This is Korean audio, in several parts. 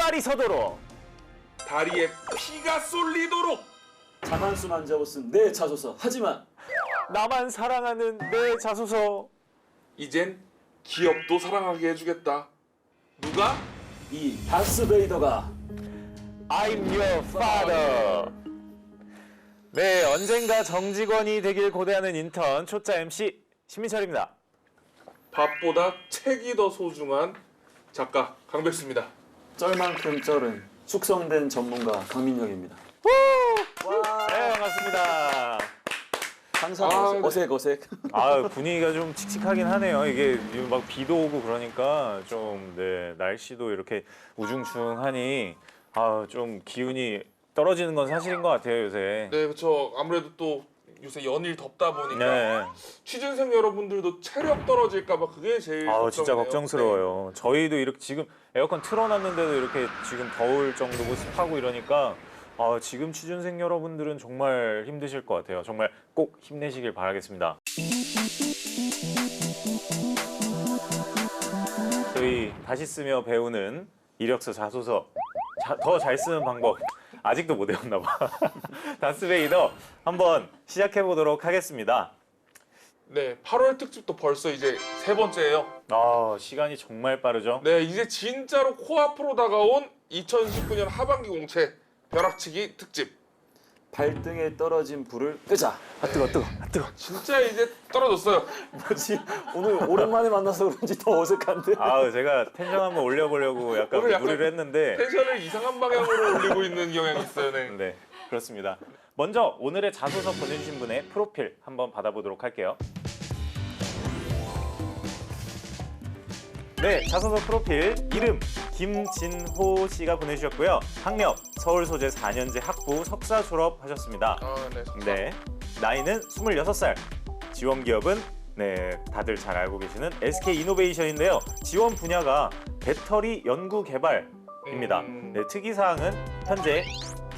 말이 서도록 다리에 피가 쏠리도록 자만수만 잡았음 내 자소서. 하지만 나만 사랑하는 내 자소서. 이젠 기업도 사랑하게 해주겠다. 누가? 이 다스베이더가 I'm your father. 네, 언젠가 정직원이 되길 고대하는 인턴 초짜 MC 신민철입니다. 밥보다 책이 더 소중한 작가 강백수입니다. 쩔만큼 쩔은 숙성된 전문가 강민혁입니다. 네, 반갑습니다. 항상 아, 어색. 아, 분위기가 좀 칙칙하긴 하네요. 이게 막 비도 오고 그러니까 좀 네, 날씨도 이렇게 우중충하니 좀 기운이 떨어지는 건 사실인 것 같아요, 요새. 네, 그렇죠. 아무래도 또 요새 연일 덥다 보니까 네. 취준생 여러분들도 체력 떨어질까봐 그게 제일 진짜 걱정이네요. 걱정스러워요. 저희도 이렇게 지금 에어컨 틀어놨는데도 이렇게 지금 더울 정도고 습하고 이러니까 지금 취준생 여러분들은 정말 힘드실 것 같아요. 정말 꼭 힘내시길 바라겠습니다. 저희 다시 쓰며 배우는 이력서, 자소서 더 잘 쓰는 방법 아직도 못 외웠나 봐. 다스베이더 한번 시작해 보도록 하겠습니다. 네, 8월 특집도 벌써 이제 세 번째예요. 시간이 정말 빠르죠? 네, 이제 진짜로 코앞으로 다가온 2019년 하반기 공채 벼락치기 특집. 발등에 떨어진 불을 끄자. 뜨거. 진짜 이제 떨어졌어요. 뭐지? 오늘 오랜만에 만나서 그런지 더 어색한데. 제가 텐션 한번 올려보려고 약간 오늘 약간 무리를 했는데 텐션을 이상한 방향으로 올리고 있는 경향이 있어요. 네. 네, 그렇습니다. 먼저 오늘의 자소서 보내주신 분의 프로필 한번 받아보도록 할게요. 네, 자소서 프로필 이름 김진호 씨가 보내주셨고요. 학력 서울 소재 4년제 학부 석사 졸업하셨습니다. 네. 네, 나이는 26살. 지원 기업은 다들 잘 알고 계시는 SK 이노베이션인데요. 지원 분야가 배터리 연구 개발입니다. 네, 특이 사항은 현재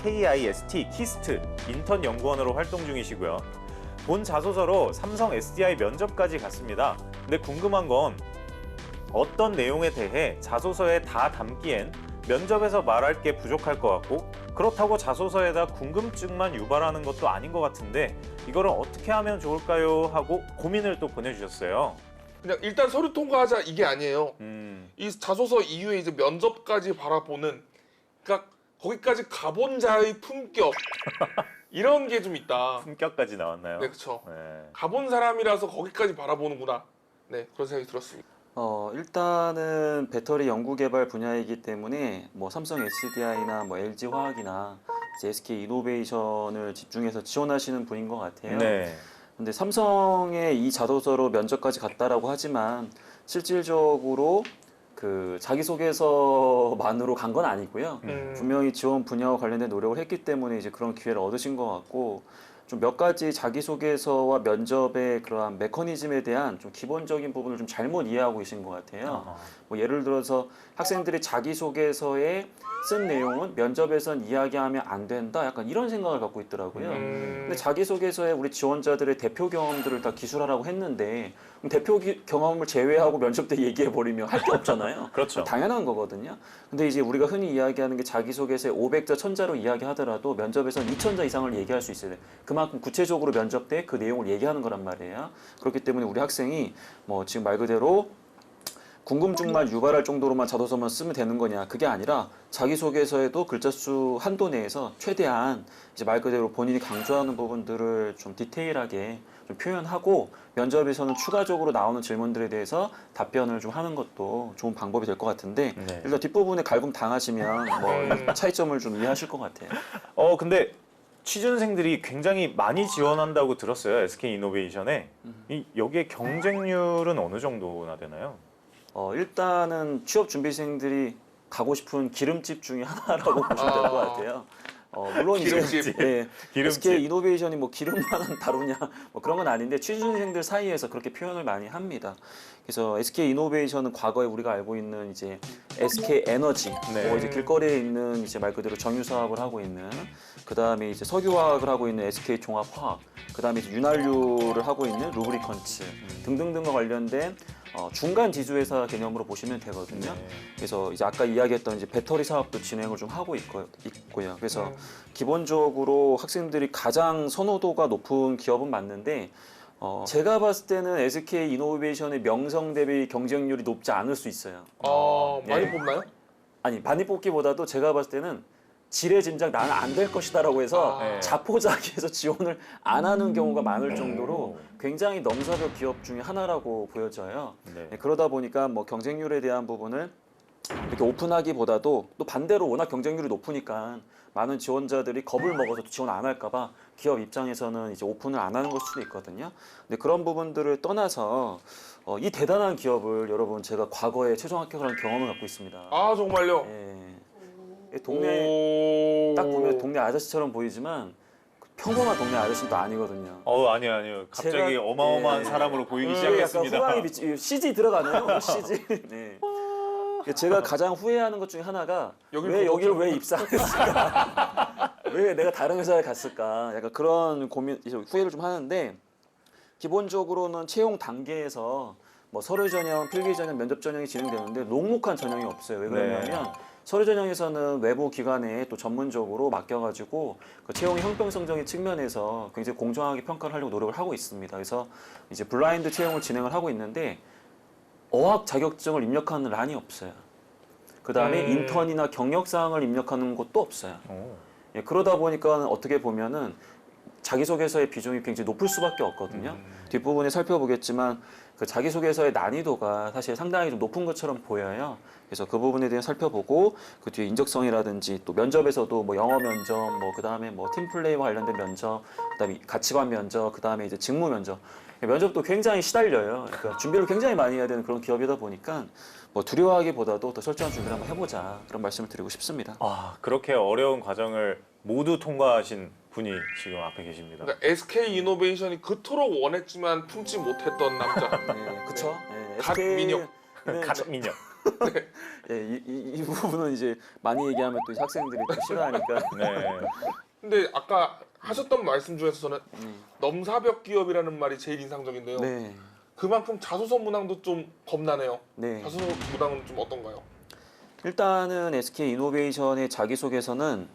KIST 키스트 인턴 연구원으로 활동 중이시고요. 본 자소서로 삼성 SDI 면접까지 갔습니다. 근데 궁금한 건 어떤 내용에 대해 자소서에 다 담기엔 면접에서 말할 게 부족할 것 같고, 그렇다고 자소서에다 궁금증만 유발하는 것도 아닌 것 같은데 이거를 어떻게 하면 좋을까요? 하고 고민을 또 보내주셨어요. 그냥 일단 서류 통과하자 이게 아니에요. 음, 이 자소서 이후에 이제 면접까지 바라보는, 그러니까 거기까지 가본 자의 품격 이런 게 좀 있다. 품격까지 나왔나요? 네, 그렇죠. 네. 가본 사람이라서 거기까지 바라보는구나. 네, 그런 생각이 들었습니다. 일단은 배터리 연구 개발 분야이기 때문에 뭐 삼성 SDI나 뭐 LG 화학이나 이제 SK 이노베이션을 집중해서 지원하시는 분인 것 같아요. 네. 근데 삼성의 이 자소서로 면접까지 갔다라고 하지만 실질적으로 그 자기소개서만으로 간 건 아니고요. 분명히 지원 분야와 관련된 노력을 했기 때문에 이제 그런 기회를 얻으신 것 같고, 좀 몇 가지 자기소개서와 면접의 그러한 메커니즘에 대한 좀 기본적인 부분을 좀 잘못 이해하고 계신 것 같아요. 뭐 예를 들어서 학생들이 자기소개서에 쓴 내용은 면접에선 이야기하면 안 된다, 약간 이런 생각을 갖고 있더라고요. 근데 자기소개서에 우리 지원자들의 대표 경험들을 다 기술하라고 했는데 그럼 대표 경험을 제외하고 면접 때 얘기해버리면 할 게 없잖아요. 그렇죠. 당연한 거거든요. 근데 이제 우리가 흔히 이야기하는 게 자기소개서에 500자, 1000자로 이야기하더라도 면접에선 2000자 이상을 얘기할 수 있어야 돼. 그만큼 구체적으로 면접 때 그 내용을 얘기하는 거란 말이에요. 그렇기 때문에 우리 학생이 뭐 지금 말 그대로 궁금증만 유발할 정도로만 자소서만 쓰면 되는 거냐, 그게 아니라 자기소개서에도 글자 수 한도 내에서 최대한 이제 말 그대로 본인이 강조하는 부분들을 좀 디테일하게 좀 표현하고 면접에서는 추가적으로 나오는 질문들에 대해서 답변을 좀 하는 것도 좋은 방법이 될 것 같은데, 네. 일단 뒷부분에 갈굼 당하시면 뭐 차이점을 좀 이해하실 것 같아요. 근데 취준생들이 굉장히 많이 지원한다고 들었어요. SK 이노베이션에. 여기에 경쟁률은 어느 정도나 되나요? 일단은 취업 준비생들이 가고 싶은 기름집 중에 하나라고 보시면 될 것 같아요. 물론 기름집. 이제 예, 기름집. SK 이노베이션이 뭐 기름만은 다루냐 뭐 그런 건 아닌데 취준생들 사이에서 그렇게 표현을 많이 합니다. 그래서 SK 이노베이션은 과거에 우리가 알고 있는 이제 SK 에너지, 네. 뭐 이제 길거리에 있는 이제 말 그대로 정유 사업을 하고 있는, 그 다음에 이제 석유화학을 하고 있는 SK 종합화학, 그 다음에 이제 윤활유를 하고 있는 루브리컨츠 등등등과 관련된 중간 지주회사 개념으로 보시면 되거든요. 네. 그래서 이제 아까 이야기했던 이제 배터리 사업도 진행을 좀 하고 있고요. 그래서 음. 기본적으로 학생들이 가장 선호도가 높은 기업은 맞는데 제가 봤을 때는 SK 이노베이션의 명성 대비 경쟁률이 높지 않을 수 있어요. 많이 네. 뽑나요? 아니 많이 뽑기보다도 제가 봤을 때는 지레 짐작 나는 안 될 것이다라고 해서 아. 자포자기해서 지원을 안 하는 경우가 많을 정도로 굉장히 넘사벽 기업 중에 하나라고 보여져요. 네. 그러다 보니까 뭐 경쟁률에 대한 부분을 이렇게 오픈하기보다도 또 반대로 워낙 경쟁률이 높으니까 많은 지원자들이 겁을 먹어서 지원 안 할까봐 기업 입장에서는 이제 오픈을 안 하는 걸 수도 있거든요. 근데 그런 부분들을 떠나서 이 대단한 기업을 여러분 제가 과거에 최종 합격을 한 경험을 갖고 있습니다. 아 정말요? 예. 동네 딱 보면 동네 아저씨처럼 보이지만 평범한 동네 아저씨도 아니거든요. 아니요. 갑자기 제가- 어마어마한 예. 사람으로 보이기 이게 시작했습니다. 약간 호랑이 빛, CG 들어가네요. CG. 네. 제가 가장 후회하는 것 중에 하나가 왜 여기를 왜 입사했을까? 왜 내가 다른 회사에 갔을까? 약간 그런 고민, 이제 후회를 좀 하는데 기본적으로는 채용 단계에서 뭐 서류 전형, 필기 전형, 면접 전형이 진행되는데 녹록한 전형이 없어요. 왜 그러냐면 서류 전형에서는 외부 기관에 또 전문적으로 맡겨가지고 그 채용 형평성적인 측면에서 굉장히 공정하게 평가를 하려고 노력을 하고 있습니다. 그래서 이제 블라인드 채용을 진행을 하고 있는데 어학 자격증을 입력하는 란이 없어요. 그 다음에 인턴이나 경력사항을 입력하는 곳도 없어요. 예, 그러다 보니까 어떻게 보면은 자기소개서의 비중이 굉장히 높을 수밖에 없거든요. 뒷부분에 살펴보겠지만 그 자기소개서의 난이도가 사실 상당히 좀 높은 것처럼 보여요. 그래서 그 부분에 대해 살펴보고 그 뒤에 인적성이라든지 또 면접에서도 뭐 영어 면접, 뭐 그다음에 뭐 팀플레이와 관련된 면접, 그다음에 가치관 면접, 그다음에 이제 직무 면접. 면접도 굉장히 시달려요. 그러니까 준비를 굉장히 많이 해야 되는 그런 기업이다 보니까 뭐 두려워하기보다도 더 철저한 준비를 한번 해보자 그런 말씀을 드리고 싶습니다. 그렇게 어려운 과정을 모두 통과하신 분이 지금 앞에 계십니다. 그러니까 SK 이노베이션이 그토록 원했지만 품지 못했던 남자. 네, 그쵸? 네, 갓민혁. 갓민혁. 예, 이 부분은 이제 많이 얘기하면 또 학생들이 또 싫어하니까. 네. 근데 아까 하셨던 말씀 중에서 저는 넘사벽 기업이라는 말이 제일 인상적인데요. 네, 그만큼 자소서 문항도 좀 겁나네요. 네. 자소서 문항은 좀 어떤가요? 일단은 SK 이노베이션의 자기소개서는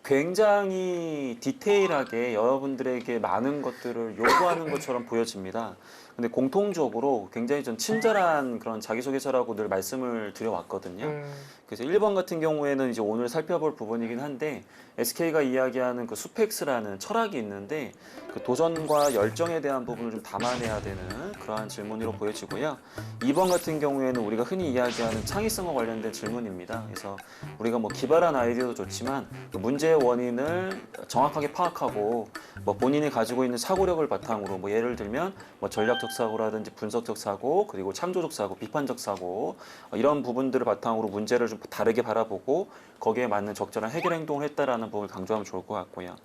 굉장히 디테일하게 여러분들에게 많은 것들을 요구하는 것처럼 보여집니다. 근데 공통적으로 굉장히 좀 친절한 그런 자기소개서라고 늘 말씀을 드려왔거든요. 그래서 1번 같은 경우에는 이제 오늘 살펴볼 부분이긴 한데 SK가 이야기하는 그 수펙스라는 철학이 있는데 그 도전과 열정에 대한 부분을 좀 담아내야 되는 그러한 질문으로 보여지고요. 2번 같은 경우에는 우리가 흔히 이야기하는 창의성과 관련된 질문입니다. 그래서 우리가 뭐 기발한 아이디어도 좋지만 그 문제의 원인을 정확하게 파악하고 뭐 본인이 가지고 있는 사고력을 바탕으로 뭐 예를 들면 뭐 전략적 사고라든지 분석적 사고 그리고 창조적 사고, 비판적 사고 이런 부분들을 바탕으로 문제를 좀 다르게 바라보고 거기에 맞는 적절한 해결 행동을 했다라는 부분을 강조하면 좋을 것 같고요.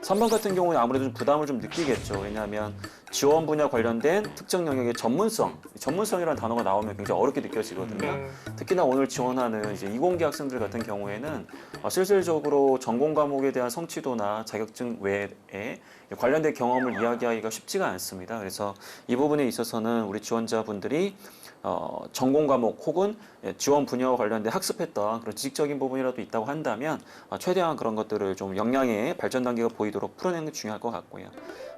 3번 같은 경우는 아무래도 좀 부담을 좀 느끼겠죠. 왜냐하면 지원 분야 관련된 특정 영역의 전문성이라는 단어가 나오면 굉장히 어렵게 느껴지거든요. 특히나 오늘 지원하는 이제 이공계 학생들 같은 경우에는 실질적으로 전공 과목에 대한 성취도나 자격증 외에 관련된 경험을 이야기하기가 쉽지가 않습니다. 그래서 이 부분에 있어서는 우리 지원자분들이 전공 과목 혹은 지원 분야와 관련된 학습했던 그런 지식적인 부분이라도 있다고 한다면 최대한 그런 것들을 좀 역량의 발전 단계가 보이도록 풀어내는 게 중요할 것 같고요.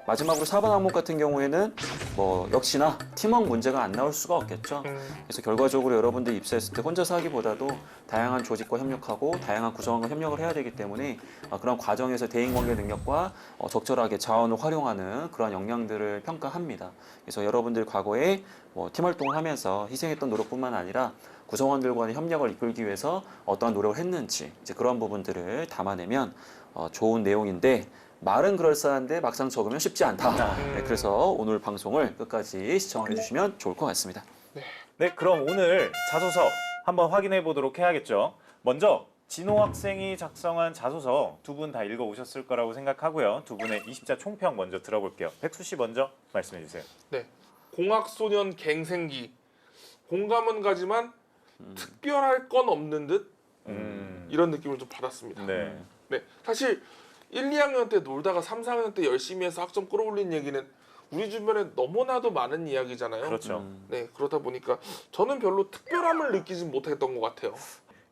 마지막으로 4번 항목 같은 경우에는 뭐 역시나 팀워크 문제가 안 나올 수가 없겠죠. 그래서 결과적으로 여러분들이 입사했을 때 혼자서 하기보다도 다양한 조직과 협력하고 다양한 구성원과 협력을 해야 되기 때문에 그런 과정에서 대인관계 능력과 적절하게 자원을 활용하는 그런 역량들을 평가합니다. 그래서 여러분들 과거에 뭐 팀 활동을 하면서 희생했던 노력뿐만 아니라 구성원들과의 협력을 이끌기 위해서 어떠한 노력을 했는지 이제 그런 부분들을 담아내면 좋은 내용인데 말은 그럴싸한데 막상 적으면 쉽지 않다. 네, 그래서 오늘 방송을 끝까지 시청해 주시면 좋을 것 같습니다. 네, 그럼 오늘 자소서 한번 확인해 보도록 해야겠죠. 먼저 진호 학생이 작성한 자소서 두 분 다 읽어오셨을 거라고 생각하고요. 두 분의 20자 총평 먼저 들어볼게요. 백수 씨 먼저 말씀해 주세요. 네, 공학소년 갱생기. 공감은 가지만 특별할 건 없는 듯 이런 느낌을 좀 받았습니다. 네. 네, 사실 1, 2학년 때 놀다가 3, 4학년 때 열심히 해서 학점 끌어올린 얘기는 우리 주변에 너무나도 많은 이야기잖아요. 그렇죠. 네, 그러다 보니까 저는 별로 특별함을 느끼지 못했던 것 같아요.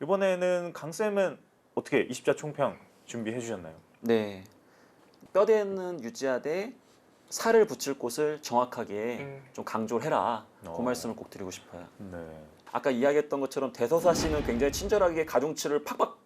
이번에는 강쌤은 어떻게 20자 총평 준비해 주셨나요? 네. 뼈대는 유지하되 살을 붙일 곳을 정확하게 좀 강조를 해라. 그 말씀을 꼭 드리고 싶어요. 네. 아까 이야기했던 것처럼 대서사 씨는 굉장히 친절하게 가중치를 팍팍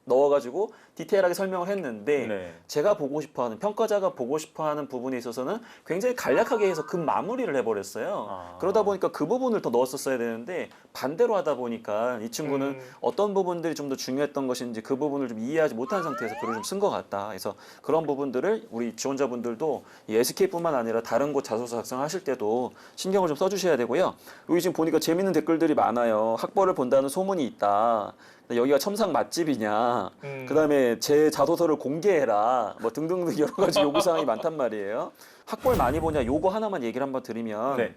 넣어가지고 디테일하게 설명을 했는데 네. 제가 보고 싶어하는 평가자가 보고 싶어하는 부분에 있어서는 굉장히 간략하게 해서 급 마무리를 해버렸어요. 아. 그러다 보니까 그 부분을 더 넣었었어야 되는데 반대로 하다 보니까 이 친구는 어떤 부분들이 좀 더 중요했던 것인지 그 부분을 좀 이해하지 못한 상태에서 글을 좀 쓴 것 같다. 그래서 그런 부분들을 우리 지원자분들도 이 SK뿐만 아니라 다른 곳 자소서 작성하실 때도 신경을 좀 써주셔야 되고요. 여기 지금 보니까 재밌는 댓글들이 많아요. 학벌을 본다는 소문이 있다. 여기가 첨상 맛집이냐, 그다음에 제 자소서를 공개해라, 뭐 등등등 여러 가지 요구 사항이 많단 말이에요. 학벌 많이 보냐 요거 하나만 얘기를 한번 드리면 네.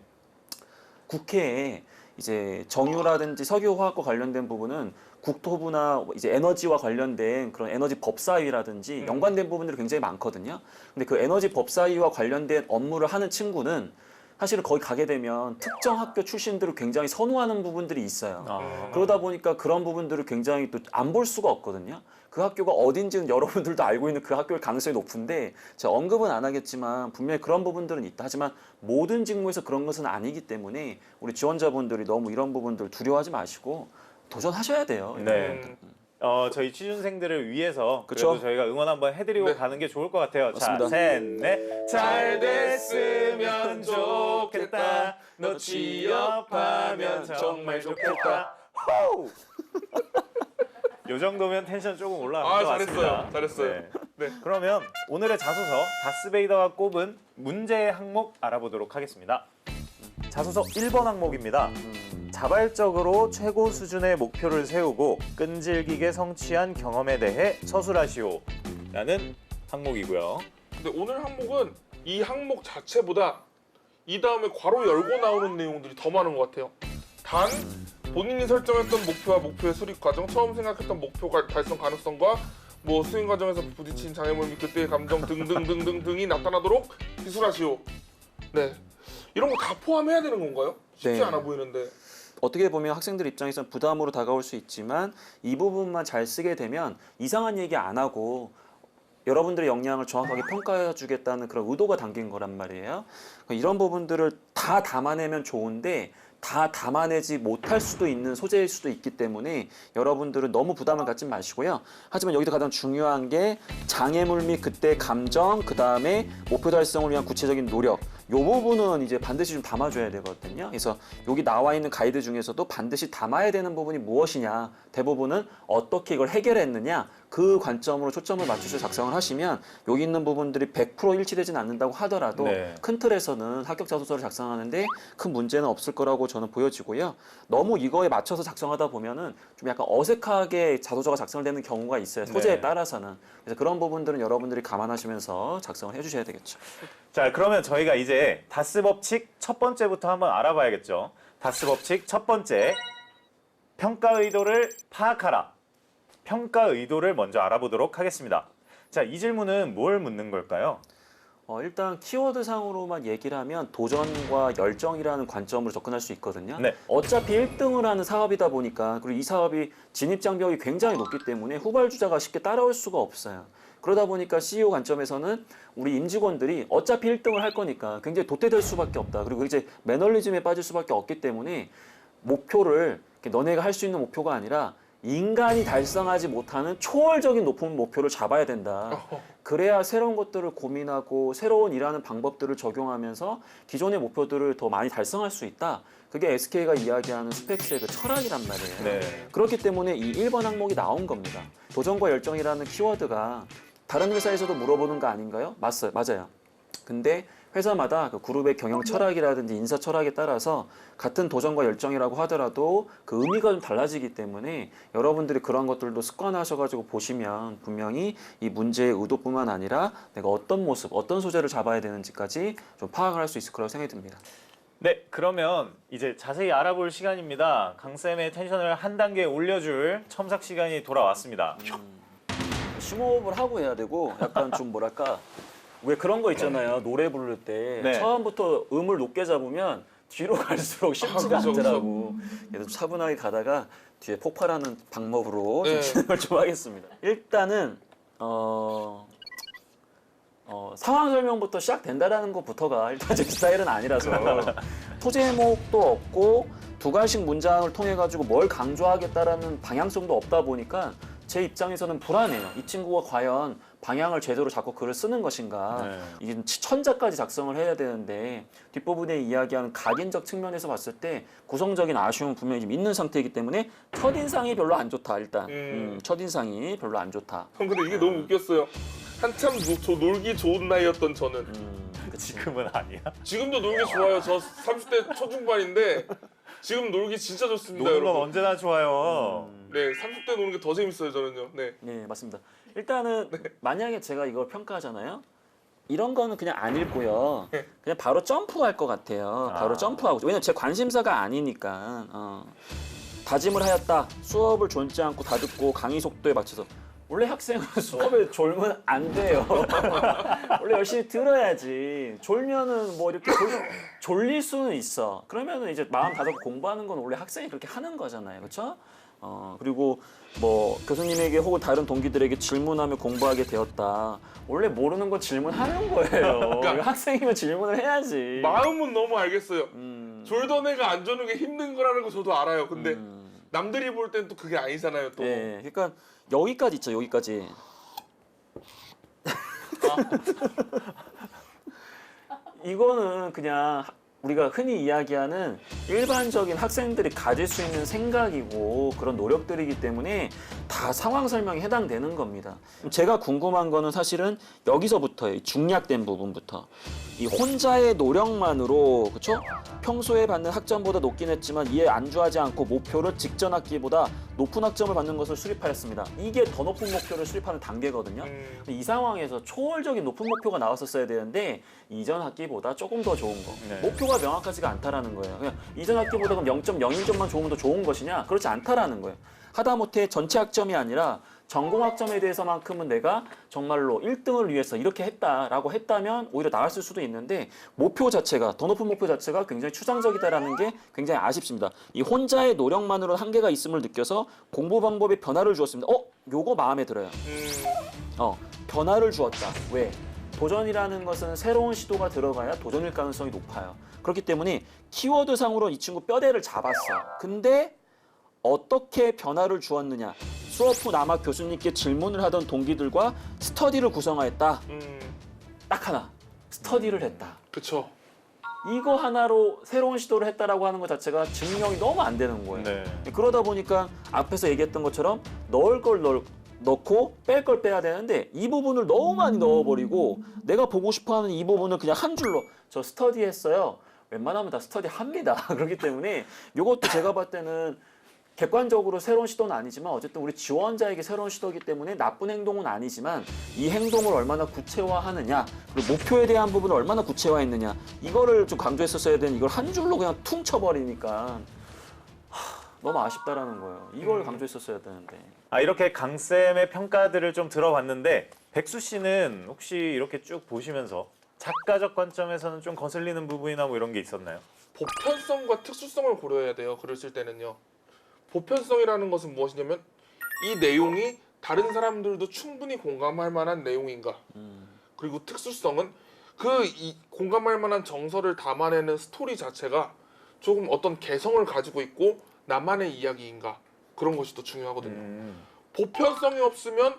국회에 이제 정유라든지 석유화학과 관련된 부분은 국토부나 이제 에너지와 관련된 그런 에너지 법사위라든지 연관된 부분들이 굉장히 많거든요. 근데 그 에너지 법사위와 관련된 업무를 하는 친구는 사실은 거기 가게 되면 특정 학교 출신들을 굉장히 선호하는 부분들이 있어요. 그러다 보니까 그런 부분들을 굉장히 또 안 볼 수가 없거든요. 그 학교가 어딘지는 여러분들도 알고 있는 그 학교일 가능성이 높은데 제가 언급은 안 하겠지만 분명히 그런 부분들은 있다. 하지만 모든 직무에서 그런 것은 아니기 때문에 우리 지원자분들이 너무 이런 부분들 두려워하지 마시고 도전하셔야 돼요. 네. 저희 취준생들을 위해서 그쵸? 그래도 저희가 응원 한번 해드리고 네. 가는 게 좋을 것 같아요. 맞습니다. 자, 셋, 넷. 잘 됐으면 좋겠다. 너 취업하면 정말 좋겠다. 호우! 요 정도면 텐션 조금 올라간 것 같습니다. 잘했어요. 네. 네. 그러면 오늘의 자소서 다스베이더가 꼽은 문제의 항목 알아보도록 하겠습니다. 자소서 1번 항목입니다. 자발적으로 최고 수준의 목표를 세우고 끈질기게 성취한 경험에 대해 서술하시오 라는 항목이고요. 근데 오늘 항목은 이 항목 자체보다 이 다음에 괄호 열고 나오는 내용들이 더 많은 것 같아요. 단 본인이 설정했던 목표와 목표의 수립 과정, 처음 생각했던 목표 달성 가능성과 뭐 수행 과정에서 부딪힌 장애물 및 그때의 감정 등등등등등이 나타나도록 기술하시오. 네, 이런 거 다 포함해야 되는 건가요? 쉽지 네. 않아 보이는데. 어떻게 보면 학생들 입장에서는 부담으로 다가올 수 있지만 이 부분만 잘 쓰게 되면 이상한 얘기 안 하고 여러분들의 역량을 정확하게 평가해 주겠다는 그런 의도가 담긴 거란 말이에요. 이런 부분들을 다 담아내면 좋은데 다 담아내지 못할 수도 있는 소재일 수도 있기 때문에 여러분들은 너무 부담을 갖지 마시고요. 하지만 여기서 가장 중요한 게 장애물 및 그때 감정, 그 다음에 목표 달성을 위한 구체적인 노력, 이 부분은 이제 반드시 좀 담아줘야 되거든요. 그래서 여기 나와 있는 가이드 중에서도 반드시 담아야 되는 부분이 무엇이냐, 대부분은 어떻게 이걸 해결했느냐, 그 관점으로 초점을 맞추셔서 작성을 하시면 여기 있는 부분들이 100% 일치되진 않는다고 하더라도 네. 큰 틀에서는 합격 자소서를 작성하는데 큰 문제는 없을 거라고 저는 보여지고요. 너무 이거에 맞춰서 작성하다 보면은 좀 약간 어색하게 자소서가 작성되는 경우가 있어요. 소재에 네. 따라서는. 그래서 그런 부분들은 여러분들이 감안하시면서 작성을 해주셔야 되겠죠. 자, 그러면 저희가 이제 다스 법칙 첫 번째부터 한번 알아봐야겠죠. 다스 법칙 첫 번째, 평가 의도를 파악하라. 평가 의도를 먼저 알아보도록 하겠습니다. 자, 이 질문은 뭘 묻는 걸까요? 일단 키워드 상으로만 얘기를 하면 도전과 열정이라는 관점으로 접근할 수 있거든요. 네. 어차피 1등을 하는 사업이다 보니까 그리고 이 사업이 진입장벽이 굉장히 높기 때문에 후발주자가 쉽게 따라올 수가 없어요. 그러다 보니까 CEO 관점에서는 우리 임직원들이 어차피 1등을 할 거니까 굉장히 도태될 수밖에 없다. 그리고 이제 매너리즘에 빠질 수밖에 없기 때문에 목표를 너네가 할 수 있는 목표가 아니라 인간이 달성하지 못하는 초월적인 높은 목표를 잡아야 된다. 그래야 새로운 것들을 고민하고 새로운 일하는 방법들을 적용하면서 기존의 목표들을 더 많이 달성할 수 있다. 그게 SK가 이야기하는 스펙스의 그 철학이란 말이에요. 네. 그렇기 때문에 이 1번 항목이 나온 겁니다. 도전과 열정이라는 키워드가 다른 회사에서도 물어보는 거 아닌가요? 맞아요. 근데 회사마다 그 그룹의 경영 철학이라든지 인사 철학에 따라서 같은 도전과 열정이라고 하더라도 그 의미가 좀 달라지기 때문에 여러분들이 그런 것들도 습관화하셔가지고 보시면 분명히 이 문제의 의도뿐만 아니라 내가 어떤 모습, 어떤 소재를 잡아야 되는지까지 좀 파악을 할 수 있을 거라고 생각이 듭니다. 네, 그러면 이제 자세히 알아볼 시간입니다. 강쌤의 텐션을 한 단계 올려줄 첨삭 시간이 돌아왔습니다. 심호흡을 하고 해야 되고 약간 좀 뭐랄까 왜 그런 거 있잖아요. 노래 부를 때 네. 처음부터 음을 높게 잡으면 뒤로 갈수록 쉽지가 그죠, 않더라고. 그래서 차분하게 가다가 뒤에 폭발하는 방법으로 좀 네. 진행을 좀 하겠습니다. 일단은 상황 설명부터 시작된다라는 것부터가 일단 제 스타일은 아니라서 소제목도 없고 두 갈씩 문장을 통해 가지고 뭘 강조하겠다라는 방향성도 없다 보니까 제 입장에서는 불안해요. 이 친구가 과연 방향을 제대로 잡고 글을 쓰는 것인가. 네. 이게 천자까지 작성을 해야 되는데 뒷부분에 이야기하는 각인적 측면에서 봤을 때 구성적인 아쉬움은 분명히 좀 있는 상태이기 때문에 첫인상이 별로 안 좋다. 일단 첫인상이 별로 안 좋다. 형 근데 이게 너무 웃겼어요. 한참 놀기 좋은 나이였던 저는 지금은 아니야. 지금도 놀기 좋아요. 저 30대 초중반인데 지금 놀기 진짜 좋습니다, 노는 건 여러분. 언제나 좋아요. 네, 30대 노는 게 더 재밌어요, 저는요. 네. 네, 맞습니다. 일단은 만약에 제가 이걸 평가하잖아요. 이런 거는 그냥 안 읽고요. 그냥 바로 점프할 것 같아요. 바로 점프하고. 왜냐면 제 관심사가 아니니까. 다짐을 하였다. 수업을 존지 않고 다 듣고 강의 속도에 맞춰서. 원래 학생은 수업에 졸면 안 돼요. 원래 열심히 들어야지. 졸면은 뭐 이렇게 졸릴 수는 있어. 그러면은 이제 마음 다잡고 공부하는 건 원래 학생이 그렇게 하는 거잖아요. 그렇죠? 그리고 뭐 교수님에게 혹은 다른 동기들에게 질문하며 공부하게 되었다. 원래 모르는 거 질문하는 거예요. 학생이면 질문을 해야지. 마음은 너무 알겠어요. 졸던 애가 안 조는 게 힘든 거라는 거 저도 알아요. 근데 남들이 볼 땐 또 그게 아니잖아요, 또. 네, 그러니까 여기까지 있죠. 여기까지. 이거는 그냥 우리가 흔히 이야기하는 일반적인 학생들이 가질 수 있는 생각이고 그런 노력들이기 때문에 다 상황 설명에 해당되는 겁니다. 제가 궁금한 거는 사실은 여기서부터예요. 이 중략된 부분부터. 이 혼자의 노력만으로 그렇죠? 평소에 받는 학점보다 높긴 했지만 이에 안주하지 않고 목표를 직전 학기보다 높은 학점을 받는 것을 수립하였습니다. 이게 더 높은 목표를 수립하는 단계거든요. 근데 이 상황에서 초월적인 높은 목표가 나왔었어야 되는데 이전 학기보다 조금 더 좋은 거. 네. 목표가 명확하지가 않다라는 거예요. 그냥 이전 학기보다 그럼 0.01점만 좋으면 더 좋은 것이냐? 그렇지 않다라는 거예요. 하다못해 전체 학점이 아니라 전공 학점에 대해서만큼은 내가 정말로 1등을 위해서 이렇게 했다라고 했다면 오히려 나았을 수도 있는데 목표 자체가 더 높은 목표 자체가 굉장히 추상적이다라는 게 굉장히 아쉽습니다. 이 혼자의 노력만으로 한계가 있음을 느껴서 공부 방법에 변화를 주었습니다. 요거 마음에 들어요. 변화를 주었다. 왜? 도전이라는 것은 새로운 시도가 들어가야 도전일 가능성이 높아요. 그렇기 때문에 키워드상으로 이 친구 뼈대를 잡았어. 근데 어떻게 변화를 주었느냐? 수업 후 남아 교수님께 질문을 하던 동기들과 스터디를 구성하였다. 딱 하나. 스터디를 했다. 그쵸. 이거 하나로 새로운 시도를 했다라고 하는 것 자체가 증명이 너무 안 되는 거예요. 네. 그러다 보니까 앞에서 얘기했던 것처럼 넣을 걸 넣고 뺄 걸 빼야 되는데 이 부분을 너무 많이 넣어버리고 내가 보고 싶어하는 이 부분을 그냥 한 줄로 저 스터디 했어요. 웬만하면 다 스터디 합니다. 그렇기 때문에 이것도 제가 봤을 때는 객관적으로 새로운 시도는 아니지만 어쨌든 우리 지원자에게 새로운 시도이기 때문에 나쁜 행동은 아니지만 이 행동을 얼마나 구체화하느냐 그리고 목표에 대한 부분을 얼마나 구체화했느냐 이거를 좀 강조했었어야 되는 이걸 한 줄로 그냥 퉁 쳐버리니까 너무 아쉽다라는 거예요. 이걸 강조했었어야 되는데. 이렇게 강쌤의 평가들을 좀 들어봤는데 백수 씨는 혹시 이렇게 쭉 보시면서 작가적 관점에서는 좀 거슬리는 부분이나 뭐 이런 게 있었나요? 보편성과 특수성을 고려해야 돼요. 글을 쓸 때는요. 보편성이라는 것은 무엇이냐면 이 내용이 다른 사람들도 충분히 공감할 만한 내용인가. 그리고 특수성은 이 공감할 만한 정서를 담아내는 스토리 자체가 조금 어떤 개성을 가지고 있고 나만의 이야기인가. 그런 것이 더 중요하거든요. 보편성이 없으면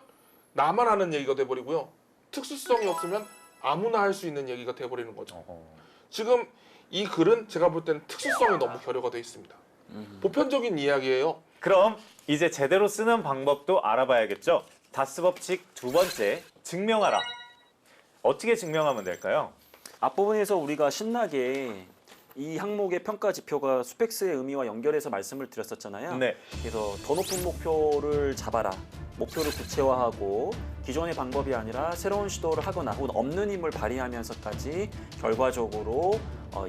나만 하는 얘기가 돼버리고요. 특수성이 없으면 아무나 할 수 있는 얘기가 돼버리는 거죠. 지금 이 글은 제가 볼 때는 특수성이 너무 결여가 돼 있습니다. 보편적인 이야기예요. 그럼 이제 제대로 쓰는 방법도 알아봐야겠죠? 다스 법칙 두 번째, 증명하라. 어떻게 증명하면 될까요? 앞부분에서 우리가 신나게 이 항목의 평가 지표가 수펙스의 의미와 연결해서 말씀을 드렸었잖아요. 네. 그래서 더 높은 목표를 잡아라. 목표를 구체화하고 기존의 방법이 아니라 새로운 시도를 하거나 혹은 없는 힘을 발휘하면서까지 결과적으로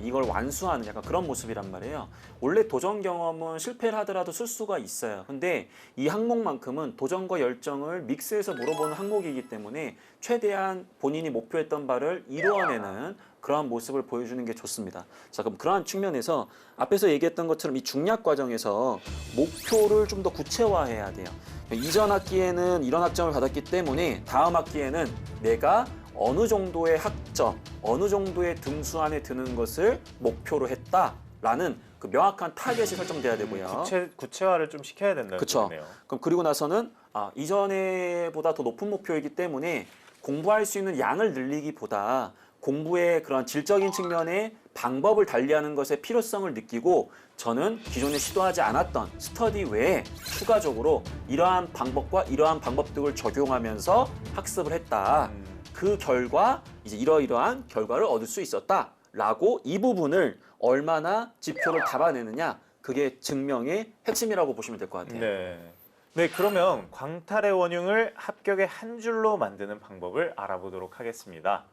이걸 완수하는 약간 그런 모습이란 말이에요. 원래 도전 경험은 실패를 하더라도 쓸 수가 있어요. 근데 이 항목만큼은 도전과 열정을 믹스해서 물어보는 항목이기 때문에 최대한 본인이 목표했던 바를 이루어내는 그러한 모습을 보여주는 게 좋습니다. 자, 그럼 그러한 측면에서 앞에서 얘기했던 것처럼 이 중략 과정에서 목표를 좀 더 구체화해야 돼요. 이전 학기에는 이런 학점을 받았기 때문에 다음 학기에는 내가 어느 정도의 학점, 어느 정도의 등수 안에 드는 것을 목표로 했다라는 그 명확한 타겟이 설정돼야 되고요. 구체화를 좀 시켜야 된다는 그쵸. 거네요. 그럼 그리고 나서는 이전에보다 더 높은 목표이기 때문에 공부할 수 있는 양을 늘리기보다 공부의 그런 질적인 측면의 방법을 달리하는 것의 필요성을 느끼고 저는 기존에 시도하지 않았던 스터디 외에 추가적으로 이러한 방법과 이러한 방법 등을 적용하면서 학습을 했다. 그 결과 이제 이러이러한 결과를 얻을 수 있었다라고 이 부분을 얼마나 지표를 잡아내느냐 그게 증명의 핵심이라고 보시면 될 것 같아요. 네. 네, 그러면 광탈의 원흉을 합격의 한 줄로 만드는 방법을 알아보도록 하겠습니다.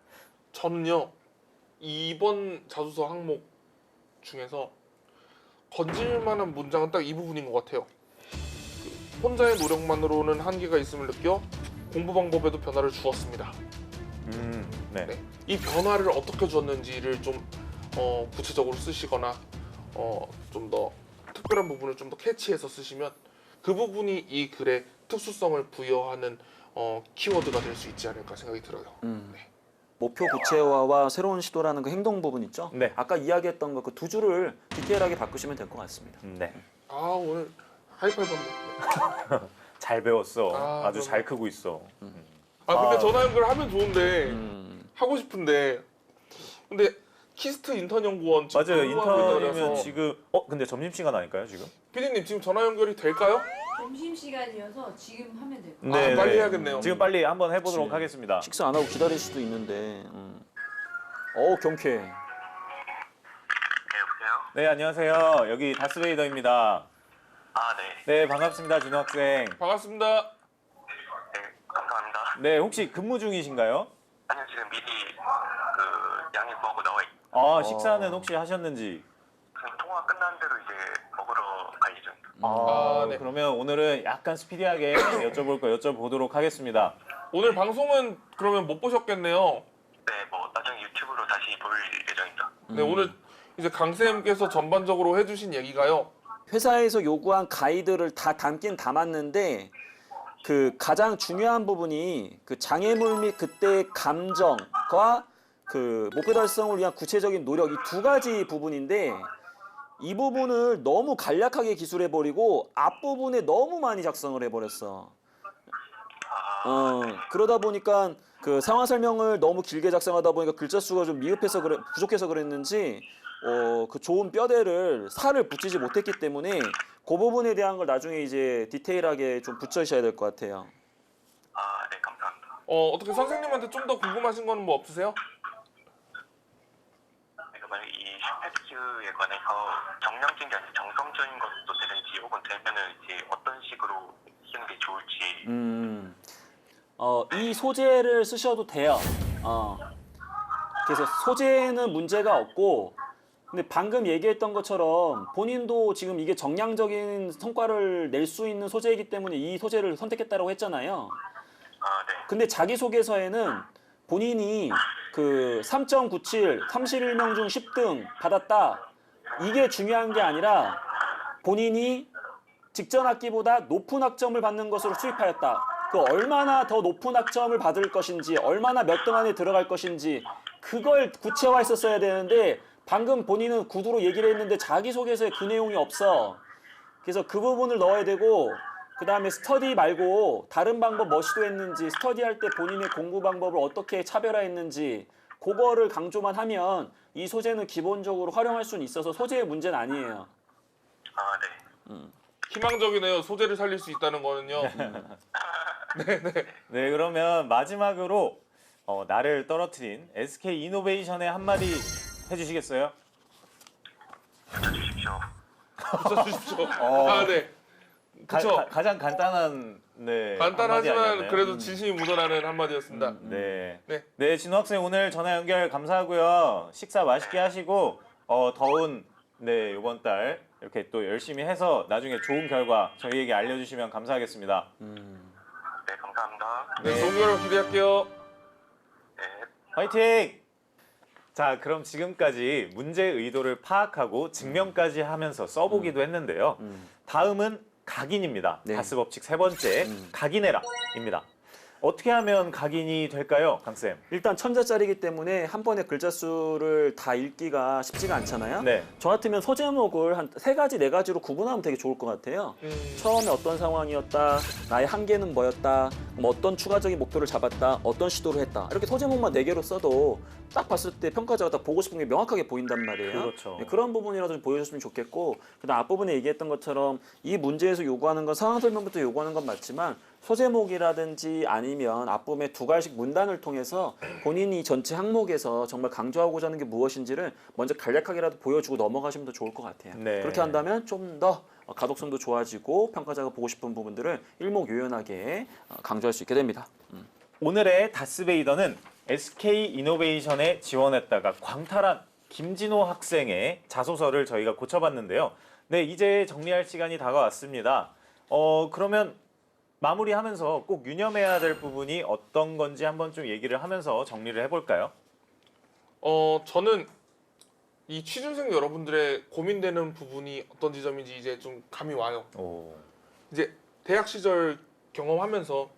저는요 이번 자소서 항목 중에서 건질만한 문장은 딱 이 부분인 것 같아요. 혼자의 노력만으로는 한계가 있음을 느껴 공부 방법에도 변화를 주었습니다. 네. 네. 이 변화를 어떻게 주었는지를 좀 구체적으로 쓰시거나 좀 더 특별한 부분을 좀 더 캐치해서 쓰시면 그 부분이 이 글의 특수성을 부여하는 키워드가 될 수 있지 않을까 생각이 들어요. 네. 목표 구체화와 새로운 시도라는 그 행동 부분 있죠? 네. 아까 이야기했던 그 두 줄을 디테일하게 바꾸시면 될 것 같습니다. 네. 아 오늘 하이파이브 한번. 잘 배웠어. 아, 아주 잘 크고 있어. 근데 전화 연결하면 좋은데 음. 하고 싶은데 근데 키스트 인턴 연구원 지금 맞아요. 근무하고 인턴이면 있다면서. 지금 근데 점심시간 아닐까요, 지금? 피디님 지금 전화 연결이 될까요? 점심시간이어서 지금 하면 돼요. 네, 빨리 네. 해야겠네요. 지금 빨리 한번 해보도록 그치. 하겠습니다. 식사 안 하고 기다릴 수도 있는데. 경쾌해. 네, 여보세요? 네, 안녕하세요. 여기 다스베이더입니다. 아, 네. 네, 반갑습니다, 진호 학생. 반갑습니다. 네, 감사합니다. 네, 혹시 근무 중이신가요? 아니요, 지금 미리 양해 구하고 나와 있. 식사는 혹시 하셨는지? 지금 통화 끝난 대로 이제 먹으러 갈 예정입니다. 네. 그러면 오늘은 약간 스피디하게 여쭤볼 거 여쭤보도록 하겠습니다. 오늘 방송은 그러면 못 보셨겠네요. 네, 뭐 나중에 유튜브로 다시 볼 예정입니다. 네, 오늘 이제 강쌤께서 전반적으로 해주신 얘기가요. 회사에서 요구한 가이드를 다 담긴 담았는데 그 가장 중요한 부분이 그 장애물 및 그때의 감정과 그 목표 달성을 위한 구체적인 노력 이 두 가지 부분인데 이 부분을 너무 간략하게 기술해 버리고 앞부분에 너무 많이 작성을 해 버렸어. 그러다 보니까 그 상황 설명을 너무 길게 작성하다 보니까 글자 수가 좀 미흡해서 부족해서 그랬는지 그 좋은 뼈대를 살을 붙이지 못했기 때문에 그 부분에 대한 걸 나중에 이제 디테일하게 좀 붙여주셔야 될 것 같아요. 아, 네, 감사합니다. 어떻게 선생님한테 좀 더 궁금하신 거는 뭐 없으세요? 그러니까 만약 이 슈페트에 관해서 정량적인 게 아니라 정성적인 것도 되는지 혹은 되면은 이제 어떤 식으로 쓰는 게 좋을지. 이 소재를 쓰셔도 돼요. 그래서 소재는 문제가 없고, 근데 방금 얘기했던 것처럼 본인도 지금 이게 정량적인 성과를 낼 수 있는 소재이기 때문에 이 소재를 선택했다고 했잖아요. 아, 네. 근데 자기소개서에는 본인이 그 3.97, 31명 중 10등 받았다. 이게 중요한 게 아니라 본인이 직전 학기보다 높은 학점을 받는 것으로 수입하였다. 그 얼마나 더 높은 학점을 받을 것인지, 얼마나 몇 등 안에 들어갈 것인지 그걸 구체화했었어야 되는데 방금 본인은 구두로 얘기를 했는데 자기소개서에 그 내용이 없어. 그래서 그 부분을 넣어야 되고 그 다음에 스터디 말고 다른 방법 뭐 시도했는지 스터디할 때 본인의 공부 방법을 어떻게 차별화했는지 그거를 강조만 하면 이 소재는 기본적으로 활용할 수는 있어서 소재의 문제는 아니에요. 아, 네. 희망적이네요. 소재를 살릴 수 있다는 거는요. 네, 그러면 마지막으로 나를 떨어뜨린 SK 이노베이션의 한마디 해주시겠어요? 붙여주십시오. 붙여주십시오. 네. 그쵸. 가장 간단한 한마디 간단하지만 아니었나요? 그래도 진심이 묻어나는 한마디였습니다. 네. 네. 네, 진호 학생 오늘 전화 연결 감사하고요. 식사 맛있게 하시고 더운 이번 달 이렇게 또 열심히 해서 나중에 좋은 결과 저희에게 알려주시면 감사하겠습니다. 네, 감사합니다. 네, 좋은 결과 기대할게요. 네. 화이팅! 자, 그럼 지금까지 문제 의도를 파악하고 증명까지 하면서 써보기도 했는데요. 다음은 각인입니다. 네. 다스 법칙 세 번째, 각인해라입니다. 어떻게 하면 각인이 될까요, 강쌤? 일단 천자짜리이기 때문에 한 번에 글자 수를 다 읽기가 쉽지가 않잖아요. 네. 저 같으면 소제목을 한 3가지, 4가지로 구분하면 되게 좋을 것 같아요. 처음에 어떤 상황이었다, 나의 한계는 뭐였다, 뭐 어떤 추가적인 목표를 잡았다, 어떤 시도를 했다. 이렇게 소제목만 4개로 써도 딱 봤을 때 평가자가 딱 보고 싶은 게 명확하게 보인단 말이에요. 그렇죠. 네, 그런 부분이라도 좀 보여줬으면 좋겠고, 그다음 앞부분에 얘기했던 것처럼 이 문제에서 요구하는 건 상황 설명부터 요구하는 건 맞지만 소제목이라든지 아니면 앞부분의 2가지씩 문단을 통해서 본인이 전체 항목에서 정말 강조하고자 하는 게 무엇인지를 먼저 간략하게라도 보여주고 넘어가시면 더 좋을 것 같아요. 네. 그렇게 한다면 좀 더 가독성도 좋아지고 평가자가 보고 싶은 부분들을 일목요연하게 강조할 수 있게 됩니다. 오늘의 다스베이더는 SK 이노베이션에 지원했다가 광탈한 김진호 학생의 자소서를 저희가 고쳐봤는데요. 네, 이제 정리할 시간이 다가왔습니다. 그러면 마무리하면서 꼭 유념해야 될 부분이 어떤 건지 한번 좀 얘기를 하면서 정리를 해볼까요? 저는 이 취준생 여러분들의 고민되는 부분이 어떤 지점인지 이제 좀 감이 와요. 오. 이제 대학 시절 경험하면서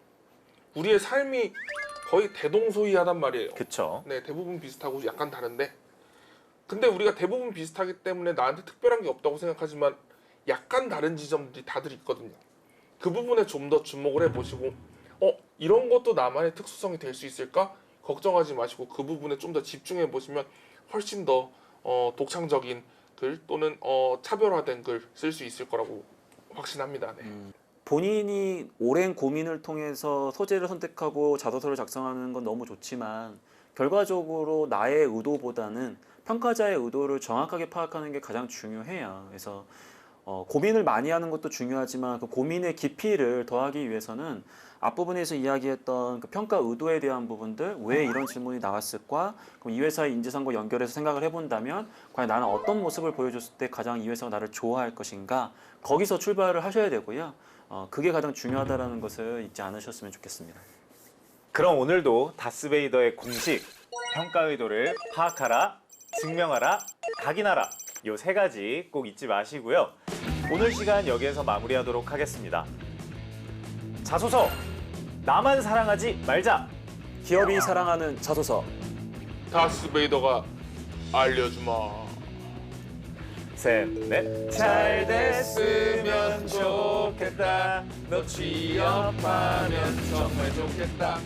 우리의 삶이 거의 대동소이하단 말이에요. 그쵸. 네, 대부분 비슷하고 약간 다른데, 근데 우리가 대부분 비슷하기 때문에 나한테 특별한 게 없다고 생각하지만 약간 다른 지점들이 다들 있거든요. 그 부분에 좀 더 주목을 해보시고 이런 것도 나만의 특수성이 될 수 있을까? 걱정하지 마시고 그 부분에 좀 더 집중해 보시면 훨씬 더 독창적인 글 또는 차별화된 글 쓸 수 있을 거라고 확신합니다. 네. 본인이 오랜 고민을 통해서 소재를 선택하고 자소서를 작성하는 건 너무 좋지만 결과적으로 나의 의도보다는 평가자의 의도를 정확하게 파악하는 게 가장 중요해요. 그래서 고민을 많이 하는 것도 중요하지만 그 고민의 깊이를 더하기 위해서는 앞부분에서 이야기했던 그 평가 의도에 대한 부분들, 왜 이런 질문이 나왔을까? 그럼 이 회사의 인지상과 연결해서 생각을 해본다면 과연 나는 어떤 모습을 보여줬을 때 가장 이 회사가 나를 좋아할 것인가? 거기서 출발을 하셔야 되고요. 그게 가장 중요하다는 것을 잊지 않으셨으면 좋겠습니다. 그럼 오늘도 다스베이더의 공식, 평가 의도를 파악하라, 증명하라, 각인하라 이 3가지 꼭 잊지 마시고요. 오늘 시간 여기에서 마무리하도록 하겠습니다. 자소서, 나만 사랑하지 말자. 기업이 사랑하는 자소서. 다스베이더가 알려주마. 셋, 넷. 잘 됐으면 좋겠다. 너 취업하면 정말 좋겠다.